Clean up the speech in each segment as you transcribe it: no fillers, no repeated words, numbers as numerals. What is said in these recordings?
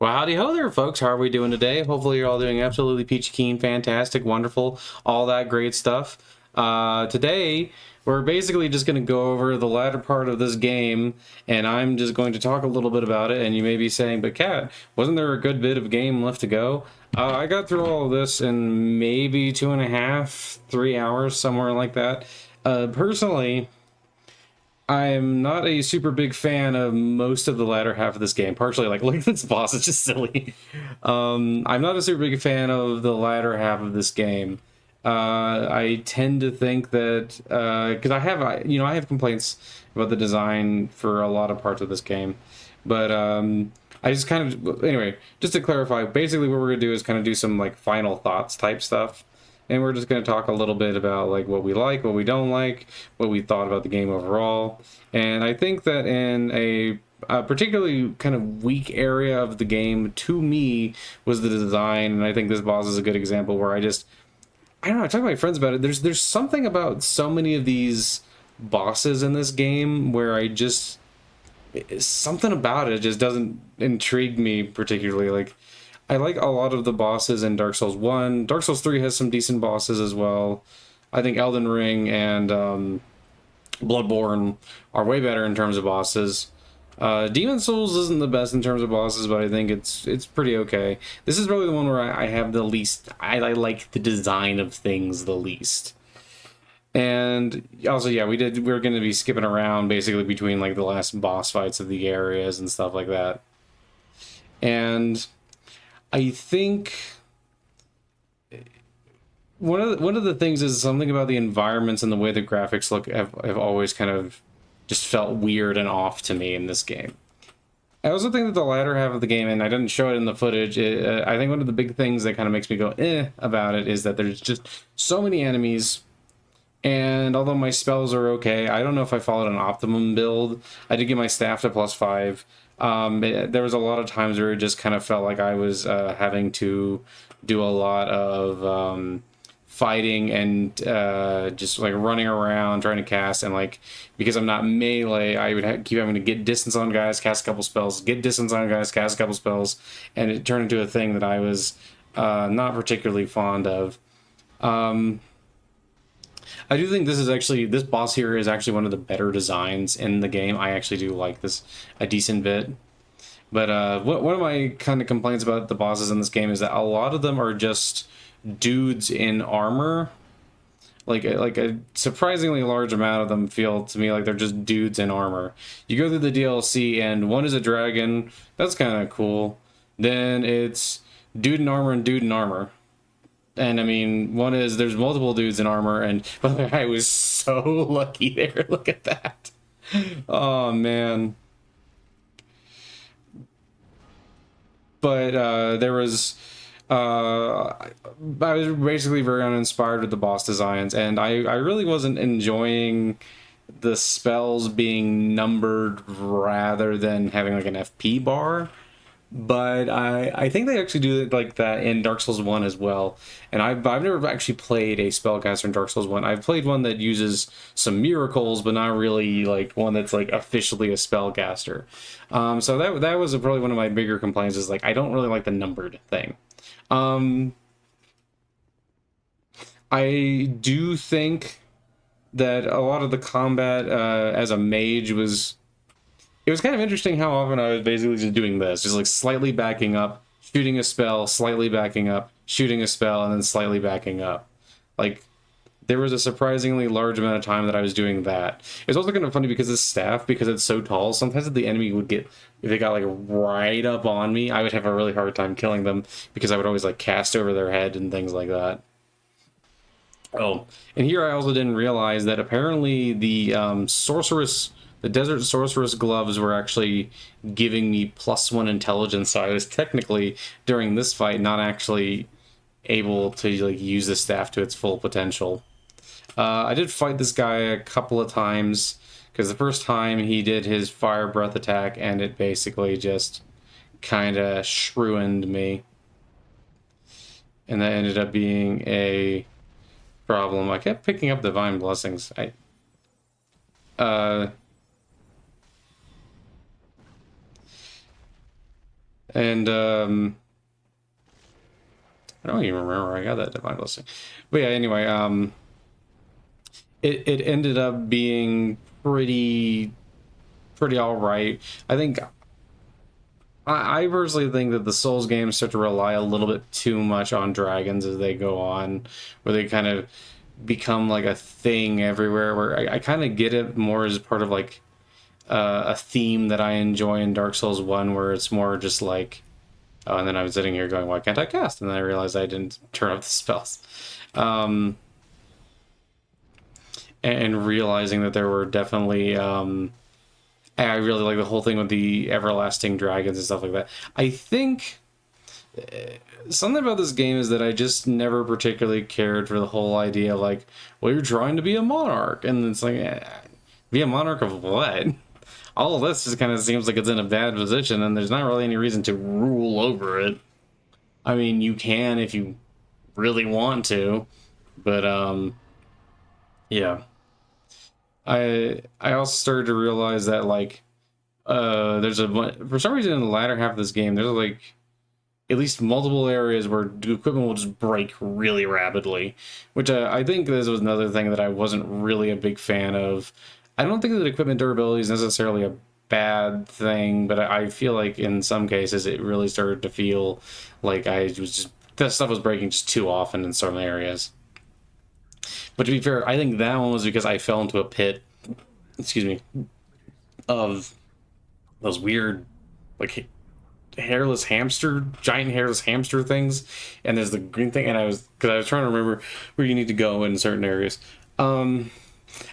Well, howdy ho there, folks. How are we doing today? Hopefully, you're all doing absolutely peachy keen, fantastic, wonderful, all that great stuff. Today, we're basically just going to go over the latter part of this game, and I'm just going to talk a little bit about it. And you may be saying, but Kat, wasn't there a good bit of game left to go? I got through all of this in maybe 2.5, 3 hours, somewhere like that. Personally, I'm not a super big fan of most of the latter half of this game. Partially, like, look at this boss, it's just silly. I'm not a super big fan of the latter half of this game. I tend to think that because I have complaints about the design for a lot of parts of this game, but I just kind of anyway, just to clarify, basically what we're gonna do is kind of do some like final thoughts type stuff, and we're just going to talk a little bit about like what we like, what we don't like, what we thought about the game overall. And I think that in a particularly kind of weak area of the game, to me, was the design. And I think this boss is a good example where I don't know, I talk to my friends about it. There's something about so many of these bosses in this game where something about it just doesn't intrigue me particularly. Like, I like a lot of the bosses in Dark Souls 1. Dark Souls 3 has some decent bosses as well. I think Elden Ring and Bloodborne are way better in terms of bosses. Demon Souls isn't the best in terms of bosses, but I think it's pretty okay. This is probably the one where I have the least. I like the design of things the least. And also, yeah, we're going to be skipping around basically between like the last boss fights of the areas and stuff like that. And I think one of the things is something about the environments and the way the graphics look have always kind of just felt weird and off to me in this game. I also think that the latter half of the game, and I didn't show it in the footage, I think one of the big things that kind of makes me go about it is that there's just so many enemies. And although my spells are okay, I don't know if I followed an optimum build. I did get my staff to +5. There was a lot of times where it just kind of felt like I was having to do a lot of fighting and just like running around trying to cast, and like because I'm not melee, I would keep having to get distance on guys, cast a couple spells, get distance on guys, cast a couple spells, and it turned into a thing that I was not particularly fond of. I do think this boss here is actually one of the better designs in the game. I actually do like this a decent bit. But one of my kind of complaints about the bosses in this game is that a lot of them are just dudes in armor. Like a surprisingly large amount of them feel to me like they're just dudes in armor. You go through the DLC and one is a dragon. That's kind of cool. Then it's dude in armor and dude in armor. And I mean, there's multiple dudes in armor, and by the way, I was so lucky there. Look at that. Oh man. But there was I was basically very uninspired with the boss designs, and I really wasn't enjoying the spells being numbered rather than having like an FP bar. But I think they actually do it like that in Dark Souls 1 as well. And I've never actually played a spellcaster in Dark Souls 1. I've played one that uses some miracles, but not really like one that's like officially a spellcaster. So that was probably one of my bigger complaints, is like I don't really like the numbered thing. I do think that a lot of the combat as a mage was, it was kind of interesting how often I was basically just doing this, just like slightly backing up, shooting a spell, slightly backing up, shooting a spell, and then slightly backing up. Like, there was a surprisingly large amount of time that I was doing that. It's also kind of funny because this staff, because it's so tall, sometimes if the enemy would get, if they got like right up on me, I would have a really hard time killing them because I would always like cast over their head and things like that. Oh, and here I also didn't realize that apparently the desert sorceress gloves were actually giving me +1 intelligence, so I was technically, during this fight, not actually able to like use the staff to its full potential. I did fight this guy a couple of times, because the first time he did his fire breath attack, and it basically just kind of shruined me. And that ended up being a problem. I kept picking up divine blessings. Uh, And I don't even remember where I got that divine blessing. But yeah, anyway, it ended up being pretty all right. I think I personally think that the Souls games start to rely a little bit too much on dragons as they go on, where they kind of become like a thing everywhere. Where I kind of get it more as part of like a theme that I enjoy in Dark Souls 1, where it's more just like, oh, and then I was sitting here going, why can't I cast? And then I realized I didn't turn up the spells. Um, and realizing that there were definitely I really like the whole thing with the everlasting dragons and stuff like that. I think something about this game is that I just never particularly cared for the whole idea of like, well, you're trying to be a monarch, and it's like, be a monarch of what? All of this just kind of seems like it's in a bad position, and there's not really any reason to rule over it. I mean, you can if you really want to, but yeah. I also started to realize that like there's a for some reason in the latter half of this game there's like at least multiple areas where the equipment will just break really rapidly, which I think this was another thing that I wasn't really a big fan of. I don't think that equipment durability is necessarily a bad thing, but I feel like in some cases it really started to feel like I was just that stuff was breaking just too often in some areas. But to be fair, I think that one was because I fell into a pit, excuse me, of those weird, like hairless hamster, giant hairless hamster things, and there's the green thing, and because I was trying to remember where you need to go in certain areas. I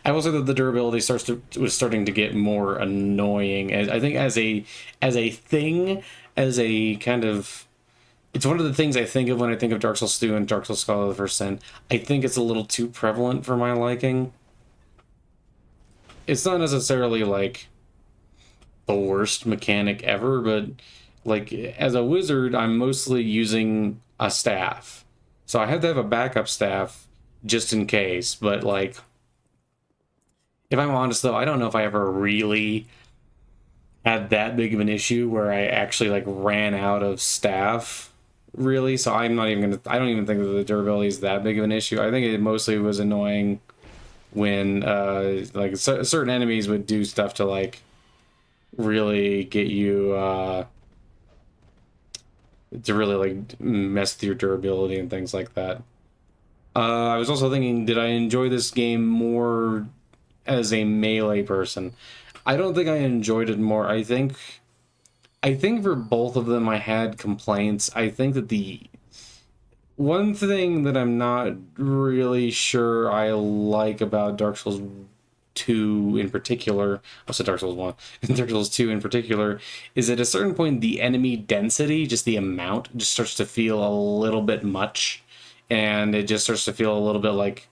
will say that the durability was starting to get more annoying. As I think as a thing, as a kind of it's one of the things I think of when I think of Dark Souls 2 and Dark Souls Scholar of the First Sin. I think it's a little too prevalent for my liking. It's not necessarily like the worst mechanic ever, but like as a wizard, I'm mostly using a staff. So I have to have a backup staff just in case. But like, if I'm honest though, I don't know if I ever really had that big of an issue where I actually like ran out of staff really. So I'm not even gonna, I don't even think that the durability is that big of an issue. I think it mostly was annoying when like certain enemies would do stuff to like really get you to really like mess with your durability and things like that. I was also thinking, did I enjoy this game more as a melee person? I don't think I enjoyed it more. I think for both of them I had complaints. I think that the one thing that I'm not really sure I like about Dark Souls 2 in particular, I said Dark Souls 1, and Dark Souls 2 in particular, is at a certain point the enemy density, just the amount, just starts to feel a little bit much. And it just starts to feel a little bit like,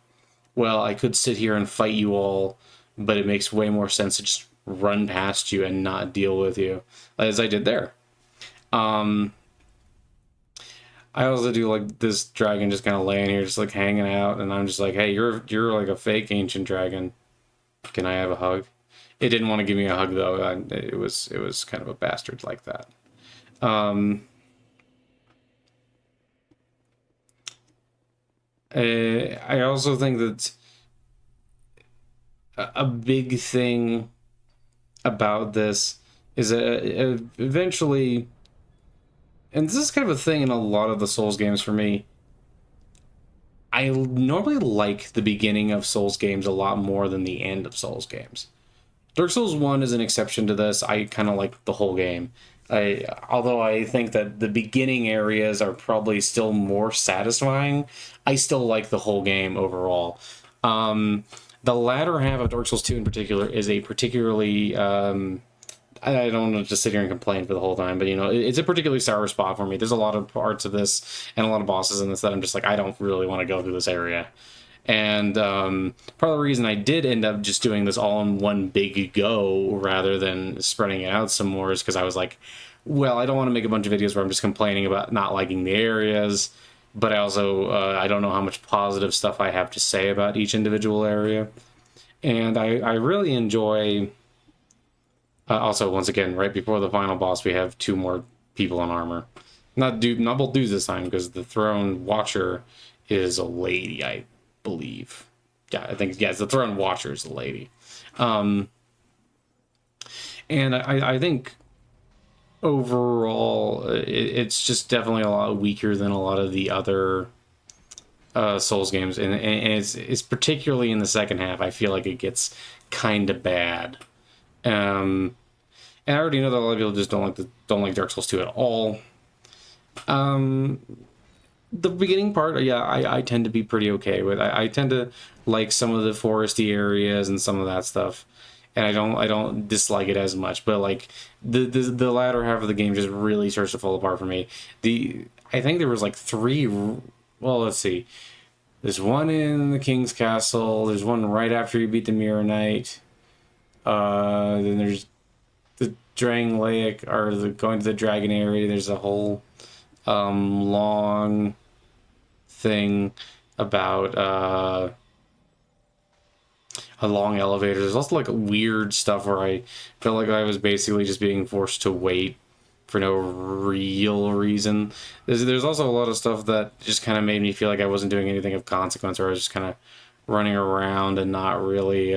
well, I could sit here and fight you all, but it makes way more sense to just run past you and not deal with you, as I did there. Um, I also do like this dragon just kind of laying here, just like hanging out, and I'm just like, hey, you're like a fake ancient dragon. Can I have a hug? It didn't want to give me a hug though. It was kind of a bastard like that. I also think that a big thing about this is that eventually, and this is kind of a thing in a lot of the Souls games for me, I normally like the beginning of Souls games a lot more than the end of Souls games. Dark Souls 1 is an exception to this. I kind of like the whole game. Although I think that the beginning areas are probably still more satisfying, I still like the whole game overall. The latter half of Dark Souls 2 in particular is a particularly I don't want to just sit here and complain for the whole time, but you know, it's a particularly sour spot for me. There's a lot of parts of this and a lot of bosses in this that I'm just like, I don't really want to go through this area. And part of the reason I did end up just doing this all in one big go rather than spreading it out some more is because I was like, well, I don't want to make a bunch of videos where I'm just complaining about not liking the areas, but I also I don't know how much positive stuff I have to say about each individual area. And I really enjoy. Also, once again, right before the final boss, we have two more people in armor. Not both dudes this time, because the Throne Watcher is a lady, I believe. Yeah, I think, yes, the Throne Watcher is a lady. And I think overall it's just definitely a lot weaker than a lot of the other Souls games, and it's particularly in the second half. I feel like it gets kind of bad. And I already know that a lot of people just don't like Dark Souls 2 at all. The beginning part, yeah, I tend to be pretty okay with. I tend to like some of the foresty areas and some of that stuff, and I don't dislike it as much. But like the latter half of the game just really starts to fall apart for me. I think there was like three. Well, let's see. There's one in the King's Castle. There's one right after you beat the Mirror Knight. Then there's the Drang Lake, or going to the Dragon area. There's a whole long thing about a long elevator. There's also like weird stuff where I felt like I was basically just being forced to wait for no real reason. There's also a lot of stuff that just kind of made me feel like I wasn't doing anything of consequence, or I was just kind of running around and not really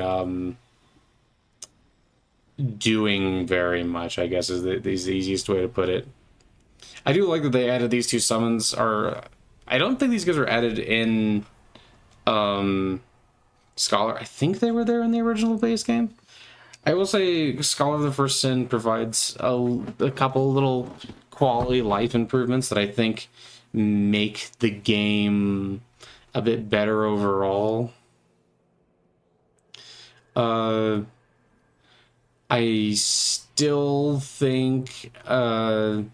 doing very much, I guess is the easiest way to put it. I do like that they added these two summons. I don't think these guys are added in Scholar. I think they were there in the original base game. I will say Scholar of the First Sin provides a couple little quality life improvements that I think make the game a bit better overall. I still think that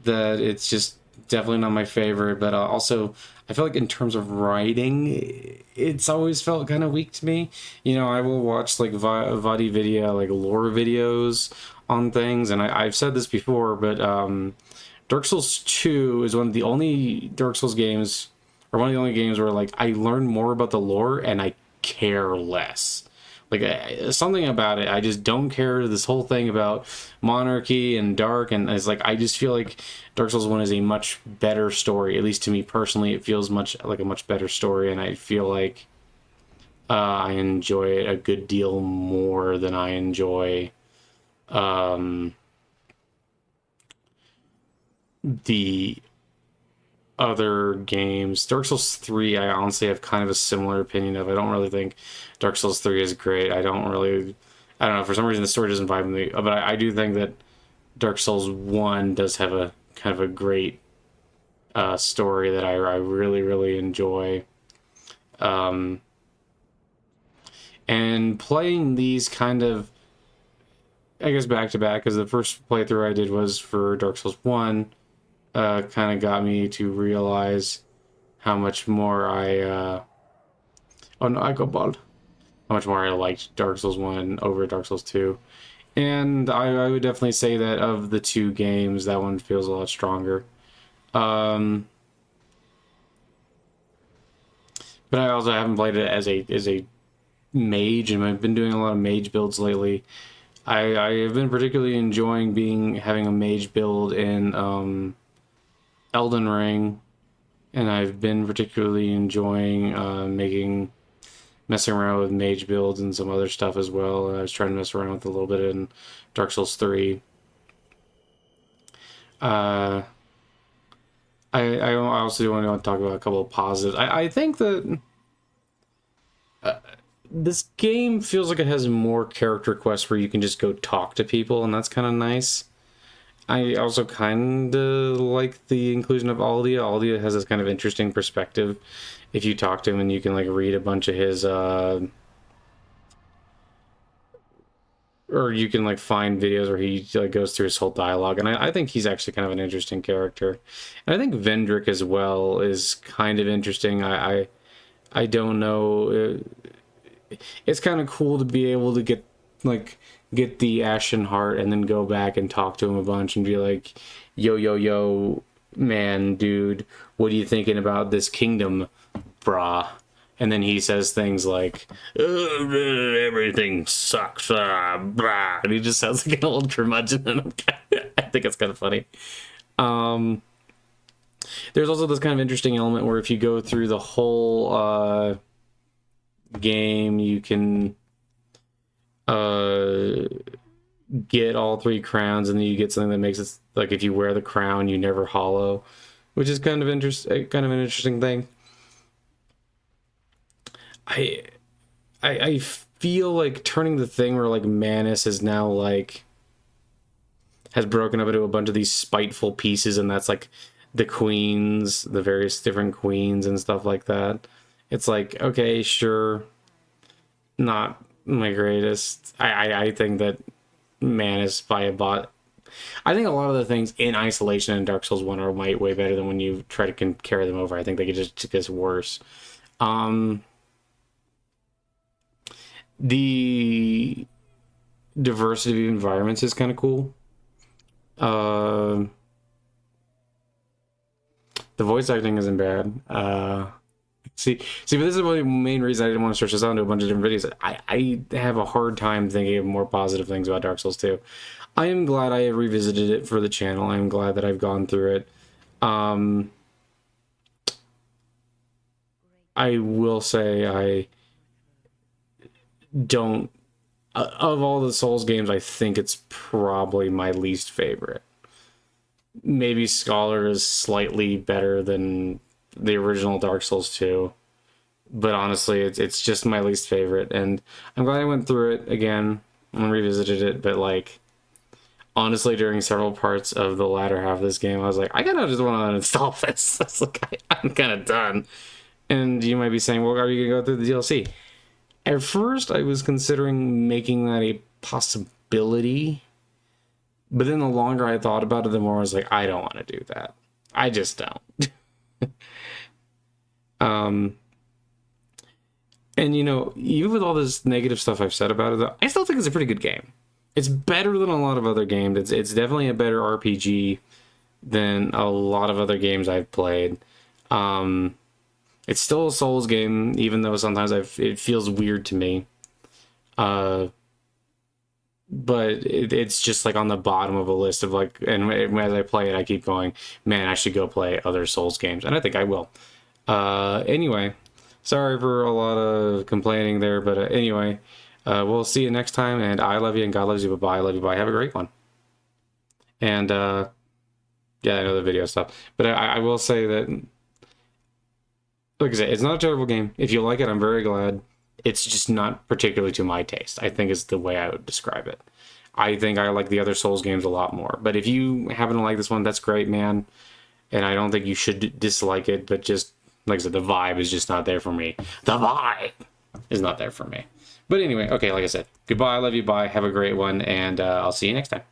it's just definitely not my favorite, but also I feel like in terms of writing, it's always felt kind of weak to me. You know, I will watch like Howdy video, like lore videos on things, and I've said this before, but Dark Souls 2 is one of the only Dark Souls games, or one of the only games where like I learn more about the lore and I care less. Like something about it, I just don't care. This whole thing about monarchy and dark, and it's like I just feel like Dark Souls 1 is a much better story. At least to me personally, it feels much like a much better story, and I feel like I enjoy it a good deal more than I enjoy the other games. Dark Souls 3, I honestly have kind of a similar opinion of. I don't really think Dark Souls 3 is great. I don't know, for some reason the story doesn't vibe me, but I do think that Dark Souls 1 does have a kind of a great story that I really, really enjoy. And playing these kind of, I guess, back to back, because the first playthrough I did was for Dark Souls 1, kind of got me to realize how much more I how much more I liked Dark Souls 1 over Dark Souls 2. And I would definitely say that of the two games, that one feels a lot stronger. But I also haven't played it as a mage, and I've been doing a lot of mage builds lately. I have been particularly enjoying having a mage build in Elden Ring, and I've been particularly enjoying messing around with mage builds and some other stuff as well. I was trying to mess around with a little bit in Dark Souls 3. I also do want to talk about a couple of positives. I think that this game feels like it has more character quests where you can just go talk to people, and that's kind of nice. I also kind of like the inclusion of Aldia. Aldia has this kind of interesting perspective. If you talk to him, and you can like read a bunch of his or you can like find videos where he like goes through his whole dialogue, and I think he's actually kind of an interesting character. And I think Vendrick as well is kind of interesting. I don't know. It's kind of cool to be able to get the Ashen Heart and then go back and talk to him a bunch and be like, yo, man, dude, what are you thinking about this kingdom, brah? And then he says things like, everything sucks, blah. And he just sounds like an old curmudgeon, and I think it's kind of funny. There's also this kind of interesting element where if you go through the whole game, you can get all 3 crowns, and then you get something that makes it like if you wear the crown, you never hollow, which is kind of an interesting thing. I feel like turning the thing where like Manus is now like has broken up into a bunch of these spiteful pieces, and that's like the queens, the various different queens and stuff like that. It's like, okay, sure, not my greatest. I think that Manus by a bot. I think a lot of the things in isolation in Dark Souls 1 are way better than when you try to carry them over. I think they could just get worse. The diversity of environments is kind of cool. The voice acting isn't bad. See, but this is one of the main reasons I didn't want to stretch this out into a bunch of different videos. I have a hard time thinking of more positive things about Dark Souls 2. I am glad I have revisited it for the channel. I am glad that I've gone through it. I will say I don't... Of all the Souls games, I think it's probably my least favorite. Maybe Scholar is slightly better than the original Dark Souls 2. But honestly, it's just my least favorite. And I'm glad I went through it again and revisited it. But like, honestly, during several parts of the latter half of this game, I was like, I kind just want to uninstall this. It's like, I'm kind of done. And you might be saying, well, are you going to go through the DLC? At first, I was considering making that a possibility. But then the longer I thought about it, the more I was like, I don't want to do that. I just don't. And you know, even with all this negative stuff I've said about it, though, I still think it's a pretty good game. It's better than a lot of other games. It's definitely a better RPG than a lot of other games I've played. It's still a Souls game, even though sometimes it feels weird to me. But it's just like on the bottom of a list of like, and as I play it, I keep going, man, I should go play other Souls games, and I think I will. Anyway, sorry for a lot of complaining there, but anyway, we'll see you next time, and I love you, and God loves you. Bye-bye. I love you. Bye. Have a great one. And yeah, I know the video stuff, but I will say that, like I said, it's not a terrible game. If you like it, I'm very glad. It's just not particularly to my taste, I think is the way I would describe it. I think I like the other Souls games a lot more. But if you happen to like this one, that's great, man. And I don't think you should dislike it, but just, like I said, the vibe is just not there for me. The vibe is not there for me. But anyway, okay, like I said, goodbye, I love you, bye, have a great one, and I'll see you next time.